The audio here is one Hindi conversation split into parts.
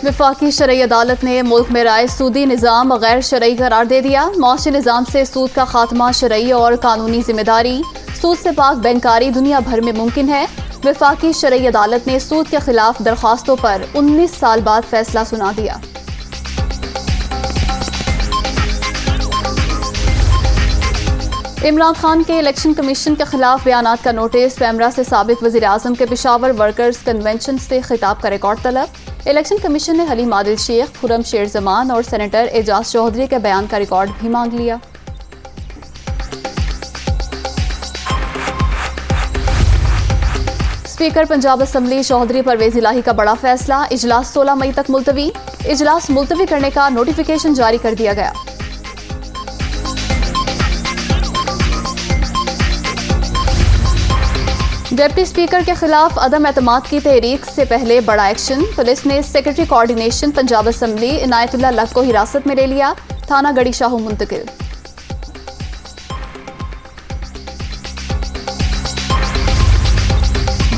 वफाकी शरई अदालत ने मुल्क में राय सूदी निज़ाम गैर शरई करार दे दिया। मौशी निज़ाम से सूद का खात्मा शरई और कानूनी जिम्मेदारी, सूद से पाक बैंकारी दुनिया भर में मुमकिन है। वफाकी शरई अदालत ने सूद के खिलाफ दरख्वास्तों पर 19 साल बाद फैसला सुना दिया। इमरान खान के इलेक्शन कमीशन के खिलाफ बयानात का नोटिस, पैमरा से साबिक वज़ीर आज़म के पेशावर वर्कर्स कन्वेंशन से खिताब का रिकॉर्ड तलब। इलेक्शन कमीशन ने हलीम आदिल शेख, खुरम शेर जमान और सेनेटर एजाज चौधरी के बयान का रिकॉर्ड भी मांग लिया। स्पीकर पंजाब असम्बली चौधरी परवेज इलाही का बड़ा फैसला, इजलास 16 मई तक मुलतवी। इजलास मुलतवी करने का नोटिफिकेशन जारी कर दिया गया। डिप्टी स्पीकर के खिलाफ अदम एतमाद की तहरीक से पहले बड़ा एक्शन, पुलिस ने secretary coordination Punjab assembly Inayatullah luck को हिरासत में ले लिया, थाना गड़ी शाहू मुंतकिल।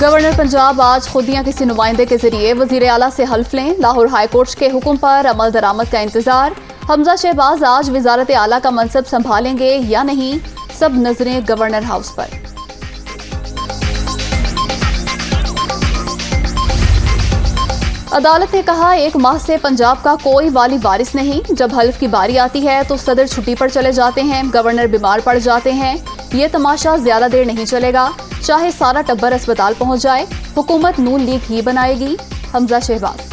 गवर्नर पंजाब आज खुदियां किसी नुमाइंदे के जरिए वजीर आला से हल्फ लें, लाहौर हाईकोर्ट के हुक्म पर अमल दरामद का इंतजार। हमजा शहबाज आज वजारत आला का मनसब संभालेंगे या नहीं, सब नजरें गवर्नर हाउस पर। अदालत ने कहा, 1 माह से पंजाब का कोई वाली वारिस नहीं। जब हल्फ की बारी आती है तो सदर छुट्टी पर चले जाते हैं, गवर्नर बीमार पड़ जाते हैं। ये तमाशा ज्यादा देर नहीं चलेगा, चाहे सारा टब्बर अस्पताल पहुंच जाए, हुकूमत नून लीग ही बनाएगी। हमजा शहबाज।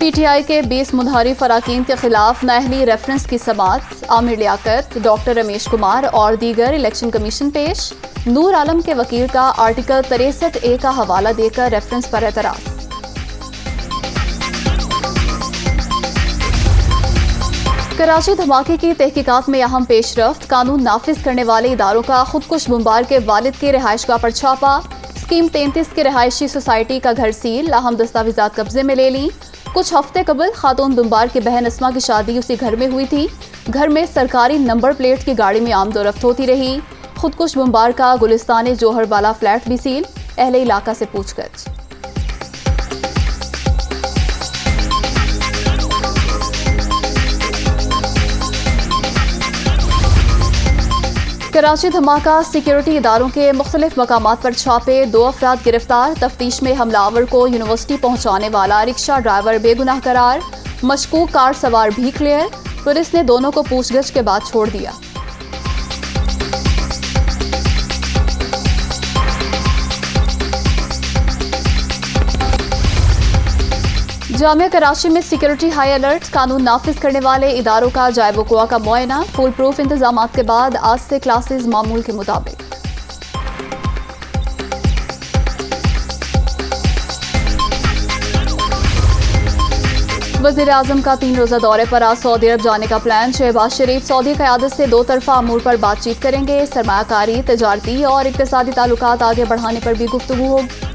पीटीआई के 20 मुनहरिफ अराकीन के खिलाफ नाअहली रेफरेंस की समाअत, आमिर लियाकत, डॉक्टर रमेश कुमार और दीगर इलेक्शन कमीशन पेश। नूर आलम के वकील का आर्टिकल 63A का हवाला देकर रेफरेंस पर एतराज। कराची धमाके की तहकीकात में अहम पेशरफ्त, कानून नाफिज करने वाले इदारों का खुदकुश बमबार के वालिद की रिहाइशगाह पर छापा। स्कीम 33 की रिहायशी सोसाइटी का घर सील, अहम दस्तावेजात कब्जे में ले ली। कुछ हफ्ते कबल खातून बमबार की बहन अस्मा की शादी उसी घर में हुई थी। घर में सरकारी नंबर प्लेट की गाड़ी में आमदोरफ्त होती रही। खुदकुश बमबार का गुलिस्तान जोहर वाला फ्लैट भी सील, अहले इलाका से पूछगछ। कराची धमाका, सिक्योरिटी इदारों के मुख्तलिफ मकामात पर छापे, 2 अफराद गिरफ्तार। तफ्तीश में हमलावर को यूनिवर्सिटी पहुंचाने वाला रिक्शा ड्राइवर बेगुनाह करार, मशकूक कार सवार भी क्लियर। पुलिस ने दोनों को पूछगछ के बाद छोड़ दिया। जामिया कराची में सिक्योरिटी हाई अलर्ट, कानून नाफिज करने वाले इदारों का जायब वक़ुआ का मुआयना। फुल प्रूफ इंतजामात के बाद आज से क्लासेस मामूल के मुताबिक। वज़ीर आज़म का 3 रोज़ा दौरे पर आज सऊदी अरब जाने का प्लान। शहबाज शरीफ सऊदी क़यादत से 2 तरफ़ा अमूर पर बातचीत करेंगे। सरमायाकारी, तजारती और इक़्तिसादी ताल्लुकात आगे बढ़ाने पर भी गुफ्तगू होगी।